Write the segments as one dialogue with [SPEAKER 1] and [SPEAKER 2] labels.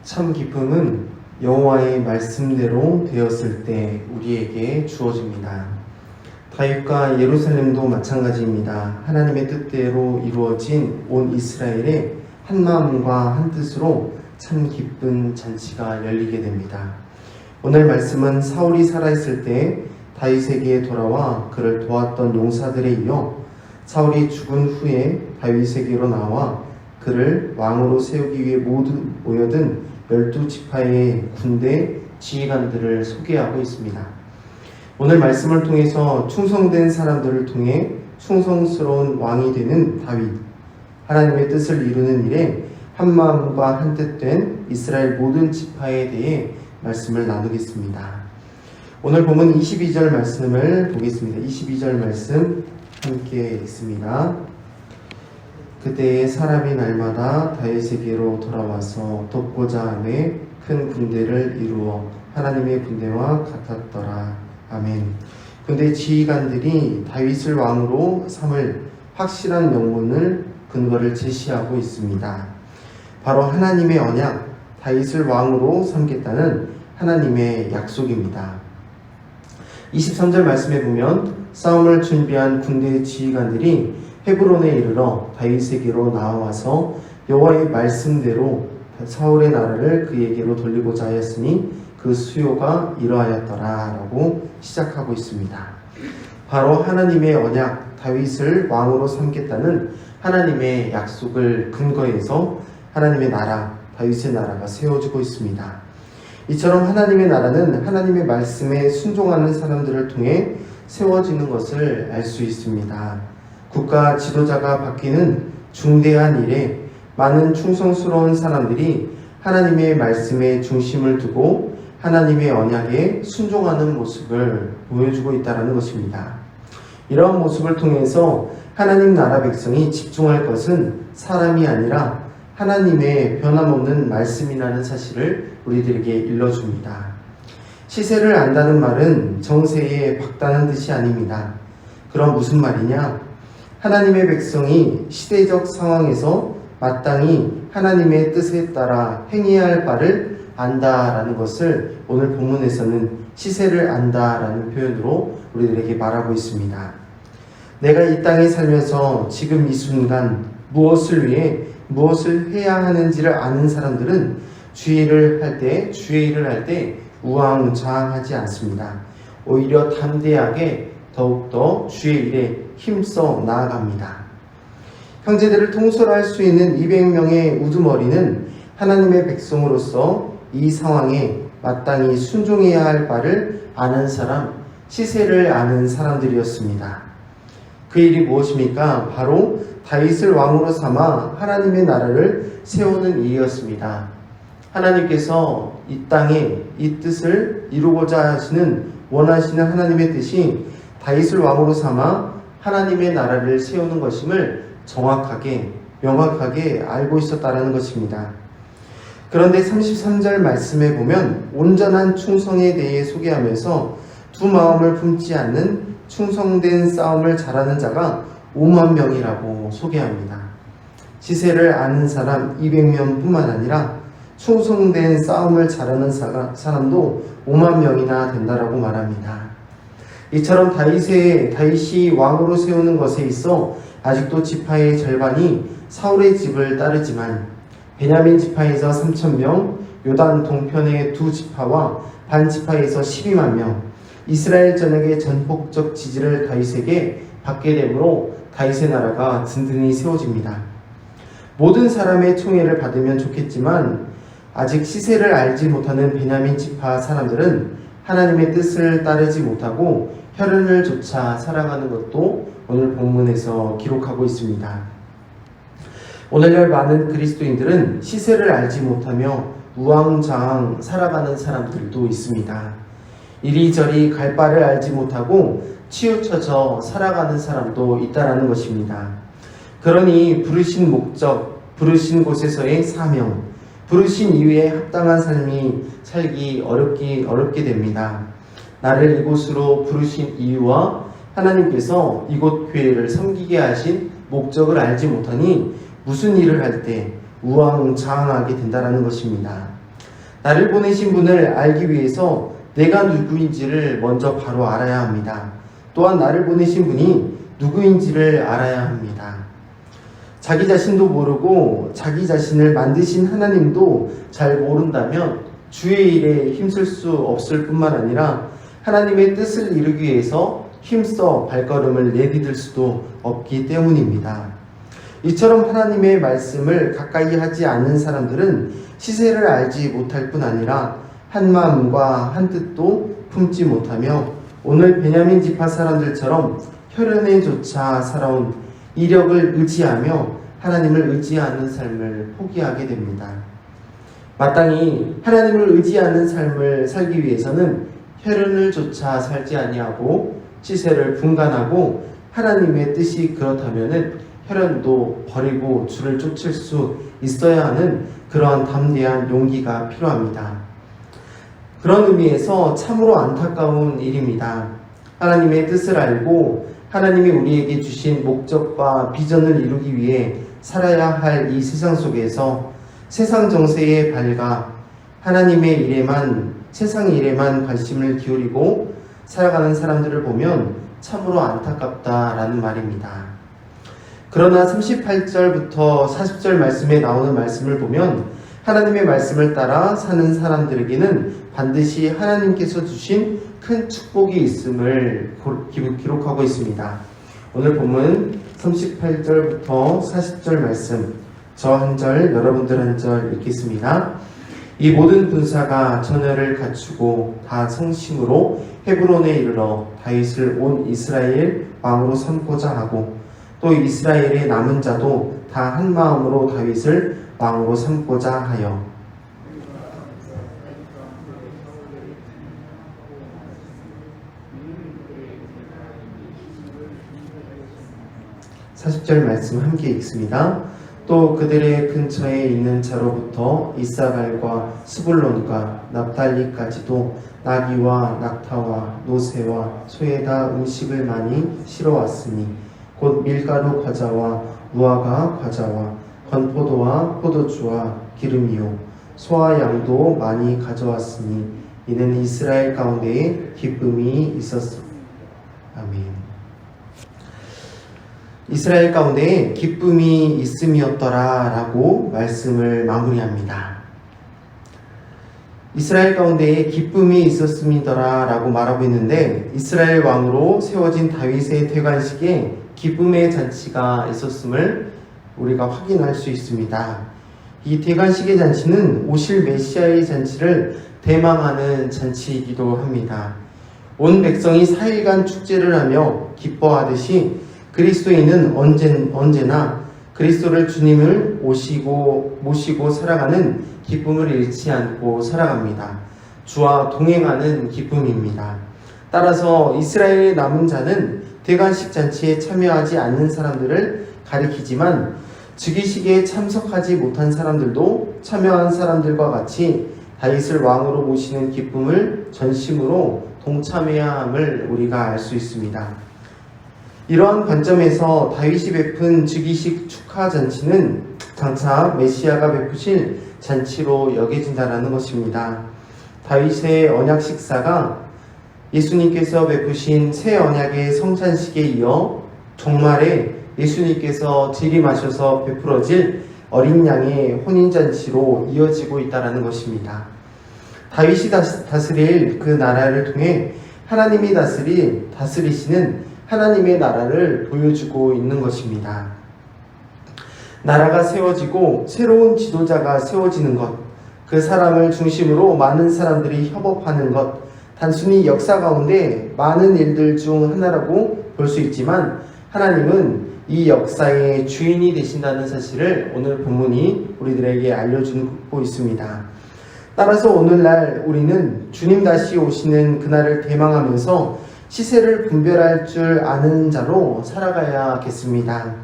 [SPEAKER 1] 참 기쁨은 여호와의 말씀대로 되었을 때 우리에게 주어집니다. 다윗과 예루살렘도 마찬가지입니다. 하나님의 뜻대로 이루어진 온 이스라엘의 한 마음과 한 뜻으로 참 기쁜 잔치가 열리게 됩니다. 오늘 말씀은 사울이 살아있을 때 다윗에게 돌아와 그를 도왔던 용사들에 이어 사울이 죽은 후에 다윗에게로 나와 그를 왕으로 세우기 위해 모두 모여든 12지파의 군대 지휘관들을 소개하고 있습니다. 오늘 말씀을 통해서 충성된 사람들을 통해 충성스러운 왕이 되는 다윗, 하나님의 뜻을 이루는 일에 한마음과 한뜻된 이스라엘 모든 지파에 대해 말씀을 나누겠습니다. 오늘 본문 22절 말씀을 보겠습니다. 22절 말씀 함께 읽습니다. 그때에 사람이 날마다 다윗에게로 돌아와서 돕고자 하며 큰 군대를 이루어 하나님의 군대와 같았더라. 아멘. 군대 지휘관들이 다윗을 왕으로 삼을 확실한 명분을 근거를 제시하고 있습니다. 바로 하나님의 언약, 다윗을 왕으로 삼겠다는 하나님의 약속입니다. 23절 말씀에 보면 싸움을 준비한 군대 지휘관들이 헤브론에 이르러 다윗에게로 나와서 여호와의 말씀대로 사울의 나라를 그에게로 돌리고자 하였으니 그 수요가 이러하였더라 라고 시작하고 있습니다. 바로 하나님의 언약, 다윗을 왕으로 삼겠다는 하나님의 약속을 근거해서 하나님의 나라, 다윗의 나라가 세워지고 있습니다. 이처럼 하나님의 나라는 하나님의 말씀에 순종하는 사람들을 통해 세워지는 것을 알 수 있습니다. 국가 지도자가 바뀌는 중대한 일에 많은 충성스러운 사람들이 하나님의 말씀에 중심을 두고 하나님의 언약에 순종하는 모습을 보여주고 있다는 것입니다. 이러한 모습을 통해서 하나님 나라 백성이 집중할 것은 사람이 아니라 하나님의 변함없는 말씀이라는 사실을 우리들에게 일러줍니다. 시세를 안다는 말은 정세에 박다는 뜻이 아닙니다. 그럼 무슨 말이냐? 하나님의 백성이 시대적 상황에서 마땅히 하나님의 뜻에 따라 행해야 할 바를 안다라는 것을 오늘 본문에서는 시세를 안다라는 표현으로 우리들에게 말하고 있습니다. 내가 이 땅에 살면서 지금 이 순간 무엇을 위해 무엇을 해야 하는지를 아는 사람들은 주의 일을 할 때 우왕좌왕하지 않습니다. 오히려 담대하게 더욱더 주의 일에 힘써 나아갑니다. 형제들을 통솔할 수 있는 200명의 우두머리는 하나님의 백성으로서 이 상황에 마땅히 순종해야 할 바를 아는 사람, 시세를 아는 사람들이었습니다. 그 일이 무엇입니까? 바로 다윗을 왕으로 삼아 하나님의 나라를 세우는 일이었습니다. 하나님께서 이 땅에 이 뜻을 이루고자 하시는 원하시는 하나님의 뜻이 다윗을 왕으로 삼아 하나님의 나라를 세우는 것임을 정확하게 명확하게 알고 있었다라는 것입니다. 그런데 33절 말씀에 보면 온전한 충성에 대해 소개하면서 두 마음을 품지 않는 충성된 싸움을 잘하는 자가 5만 명이라고 소개합니다. 시세를 아는 사람 200명뿐만 아니라 충성된 싸움을 잘하는 사람도 5만 명이나 된다라고 말합니다. 이처럼 다윗이 왕으로 세우는 것에 있어 아직도 지파의 절반이 사울의 집을 따르지만 베냐민 지파에서 3,000명, 요단 동편의 두 지파와 반 지파에서 12만 명, 이스라엘 전역의 전폭적 지지를 다윗에게 받게 되므로 다윗의 나라가 든든히 세워집니다. 모든 사람의 총애를 받으면 좋겠지만 아직 시세를 알지 못하는 베냐민 지파 사람들은 하나님의 뜻을 따르지 못하고 혈연을 조차 살아가는 것도 오늘 본문에서 기록하고 있습니다. 오늘날 많은 그리스도인들은 시세를 알지 못하며 우왕좌왕 살아가는 사람들도 있습니다. 이리저리 갈 바를 알지 못하고 치우쳐져 살아가는 사람도 있다라는 것입니다. 그러니 부르신 목적, 부르신 곳에서의 사명, 부르신 이유에 합당한 삶이 살기 어렵게 됩니다. 나를 이곳으로 부르신 이유와 하나님께서 이곳 교회를 섬기게 하신 목적을 알지 못하니 무슨 일을 할 때 우왕좌왕하게 된다는 것입니다. 나를 보내신 분을 알기 위해서 내가 누구인지를 먼저 바로 알아야 합니다. 또한 나를 보내신 분이 누구인지를 알아야 합니다. 자기 자신도 모르고 자기 자신을 만드신 하나님도 잘 모른다면 주의 일에 힘쓸 수 없을 뿐만 아니라 하나님의 뜻을 이루기 위해서 힘써 발걸음을 내디딜 수도 없기 때문입니다. 이처럼 하나님의 말씀을 가까이 하지 않는 사람들은 시세를 알지 못할 뿐 아니라 한 마음과 한 뜻도 품지 못하며 오늘 베냐민 지파 사람들처럼 혈연에조차 살아온 이력을 의지하며 하나님을 의지하는 삶을 포기하게 됩니다. 마땅히 하나님을 의지하는 삶을 살기 위해서는 혈연을 조차 살지 아니하고 시세를 분간하고 하나님의 뜻이 그렇다면은 혈연도 버리고 주를 쫓을 수 있어야 하는 그러한 담대한 용기가 필요합니다. 그런 의미에서 참으로 안타까운 일입니다. 하나님의 뜻을 알고 하나님이 우리에게 주신 목적과 비전을 이루기 위해 살아야 할 이 세상 속에서 세상 정세에 발가 하나님의 일에만, 세상 일에만 관심을 기울이고 살아가는 사람들을 보면 참으로 안타깝다라는 말입니다. 그러나 38절부터 40절 말씀에 나오는 말씀을 보면 하나님의 말씀을 따라 사는 사람들에게는 반드시 하나님께서 주신 큰 축복이 있음을 기록하고 있습니다. 오늘 본문 38절부터 40절 말씀, 저 한 절, 여러분들 한 절 읽겠습니다. 이 모든 군사가 전열을 갖추고 다 성심으로 헤브론에 이르러 다윗을 온 이스라엘 왕으로 삼고자 하고 또 이스라엘의 남은 자도 다 한 마음으로 다윗을 왕으로 삼고자 하여 40절 말씀 함께 읽습니다. 또 그들의 근처에 있는 자로부터 이사갈과 스불론과 납달리까지도 나귀와 낙타와 노새와 소에다 음식을 많이 실어왔으니 곧 밀가루 과자와 무화과 과자와 건포도와 포도주와 기름이요 소와 양도 많이 가져왔으니 이는 이스라엘 가운데에 기쁨이 있었소. 아멘. 이스라엘 가운데에 기쁨이 있음이었더라 라고 말씀을 마무리합니다. 이스라엘 가운데에 기쁨이 있었음이더라 라고 말하고 있는데 이스라엘 왕으로 세워진 다윗의 퇴관식에 기쁨의 잔치가 있었음을 우리가 확인할 수 있습니다. 이 퇴관식의 잔치는 오실 메시아의 잔치를 대망하는 잔치이기도 합니다. 온 백성이 4일간 축제를 하며 기뻐하듯이 그리스도인은 언제나 그리스도를 주님을 모시고 살아가는 기쁨을 잃지 않고 살아갑니다. 주와 동행하는 기쁨입니다. 따라서 이스라엘의 남은 자는 대관식 잔치에 참여하지 않는 사람들을 가리키지만 즉위식에 참석하지 못한 사람들도 참여한 사람들과 같이 다윗을 왕으로 모시는 기쁨을 전심으로 동참해야 함을 우리가 알 수 있습니다. 이러한 관점에서 다윗이 베푼 즉위식 축하 잔치는 장차 메시아가 베푸실 잔치로 여겨진다는 것입니다. 다윗의 언약 식사가 예수님께서 베푸신 새 언약의 성찬식에 이어 종말에 예수님께서 들이마셔서 베풀어질 어린 양의 혼인잔치로 이어지고 있다는 것입니다. 다윗이 다스릴 그 나라를 통해 하나님이 다스리시는 하나님의 나라를 보여주고 있는 것입니다. 나라가 세워지고 새로운 지도자가 세워지는 것, 그 사람을 중심으로 많은 사람들이 협업하는 것, 단순히 역사 가운데 많은 일들 중 하나라고 볼 수 있지만 하나님은 이 역사의 주인이 되신다는 사실을 오늘 본문이 우리들에게 알려주고 있습니다. 따라서 오늘날 우리는 주님 다시 오시는 그날을 대망하면서 시세를 분별할 줄 아는 자로 살아가야겠습니다.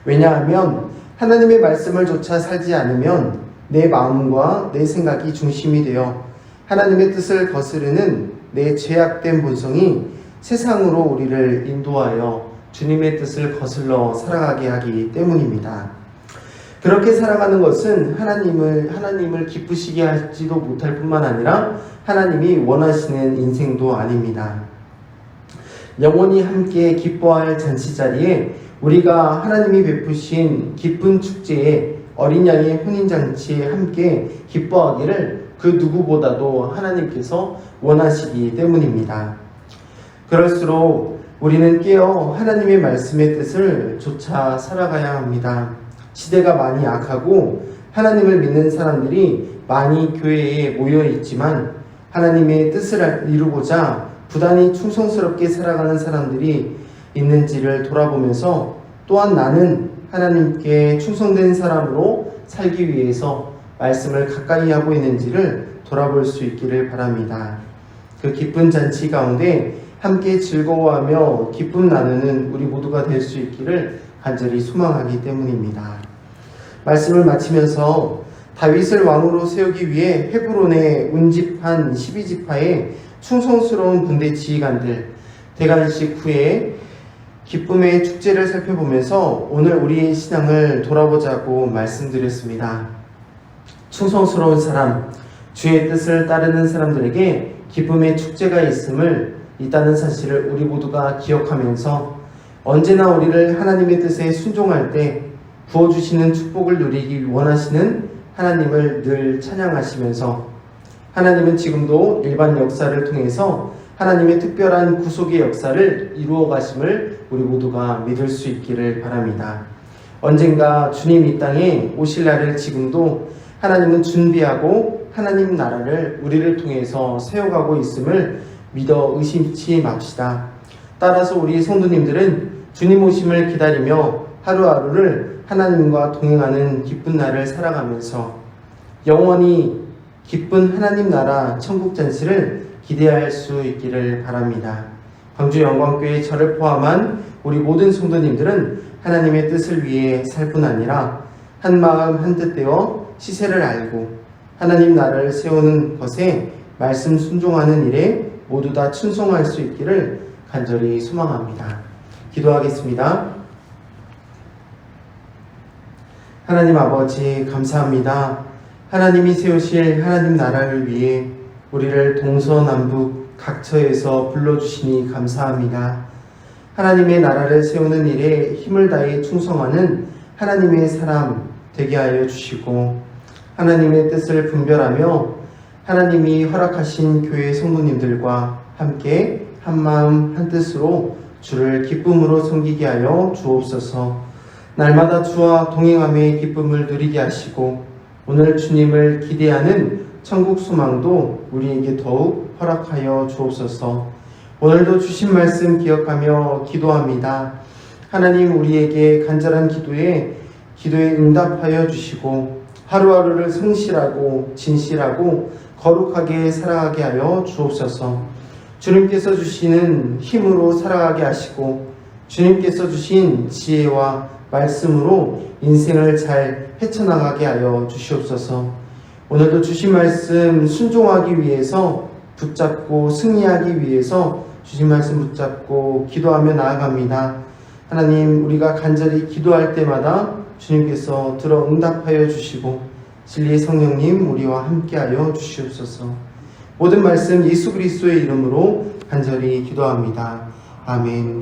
[SPEAKER 1] 왜냐하면 하나님의 말씀을 조차 살지 않으면 내 마음과 내 생각이 중심이 되어 하나님의 뜻을 거스르는 내 죄악된 본성이 세상으로 우리를 인도하여 주님의 뜻을 거슬러 살아가게 하기 때문입니다. 그렇게 살아가는 것은 하나님을 기쁘시게 하지도 못할 뿐만 아니라 하나님이 원하시는 인생도 아닙니다. 영원히 함께 기뻐할 잔치 자리에 우리가 하나님이 베푸신 기쁜 축제에 어린 양의 혼인잔치에 함께 기뻐하기를 그 누구보다도 하나님께서 원하시기 때문입니다. 그럴수록 우리는 깨어 하나님의 말씀의 뜻을 좇아 살아가야 합니다. 시대가 많이 악하고 하나님을 믿는 사람들이 많이 교회에 모여 있지만 하나님의 뜻을 이루고자 부단히 충성스럽게 살아가는 사람들이 있는지를 돌아보면서 또한 나는 하나님께 충성된 사람으로 살기 위해서 말씀을 가까이 하고 있는지를 돌아볼 수 있기를 바랍니다. 그 기쁜 잔치 가운데 함께 즐거워하며 기쁨 나누는 우리 모두가 될 수 있기를 간절히 소망하기 때문입니다. 말씀을 마치면서 다윗을 왕으로 세우기 위해 헤브론에 운집한 12지파의 충성스러운 군대 지휘관들 대관식 후에 기쁨의 축제를 살펴보면서 오늘 우리의 신앙을 돌아보자고 말씀드렸습니다. 충성스러운 사람, 주의 뜻을 따르는 사람들에게 기쁨의 축제가 있다는 사실을 우리 모두가 기억하면서 언제나 우리를 하나님의 뜻에 순종할 때 부어주시는 축복을 누리기 원하시는 하나님을 늘 찬양하시면서 하나님은 지금도 일반 역사를 통해서 하나님의 특별한 구속의 역사를 이루어 가심을 우리 모두가 믿을 수 있기를 바랍니다. 언젠가 주님 이 땅에 오실 날을 지금도 하나님은 준비하고 하나님 나라를 우리를 통해서 세워가고 있음을 믿어 의심치 맙시다. 따라서 우리 성도님들은 주님 오심을 기다리며 하루하루를 하나님과 동행하는 기쁜 날을 살아가면서 영원히 기쁜 하나님 나라 천국 잔치를 기대할 수 있기를 바랍니다. 광주 영광교회 저를 포함한 우리 모든 성도님들은 하나님의 뜻을 위해 살 뿐 아니라 한 마음 한 뜻 되어 시세를 알고 하나님 나라를 세우는 것에 말씀 순종하는 일에 모두 다 충성할 수 있기를 간절히 소망합니다. 기도하겠습니다. 하나님 아버지 감사합니다. 하나님이 세우실 하나님 나라를 위해 우리를 동서남북 각처에서 불러주시니 감사합니다. 하나님의 나라를 세우는 일에 힘을 다해 충성하는 하나님의 사람 되게 하여 주시고 하나님의 뜻을 분별하며 하나님이 허락하신 교회 성도님들과 함께 한마음 한뜻으로 주를 기쁨으로 섬기게 하여 주옵소서. 날마다 주와 동행함의 기쁨을 누리게 하시고 오늘 주님을 기대하는 천국 소망도 우리에게 더욱 허락하여 주옵소서. 오늘도 주신 말씀 기억하며 기도합니다. 하나님 우리에게 간절한 기도에 응답하여 주시고 하루하루를 성실하고 진실하고 거룩하게 살아가게 하여 주옵소서. 주님께서 주시는 힘으로 살아가게 하시고 주님께서 주신 지혜와 말씀으로 인생을 잘 헤쳐나가게 하여 주시옵소서. 오늘도 주신 말씀 순종하기 위해서 붙잡고 승리하기 위해서 주신 말씀 붙잡고 기도하며 나아갑니다. 하나님 우리가 간절히 기도할 때마다 주님께서 들어 응답하여 주시고 진리의 성령님 우리와 함께하여 주시옵소서. 모든 말씀 예수 그리스도의 이름으로 간절히 기도합니다. 아멘.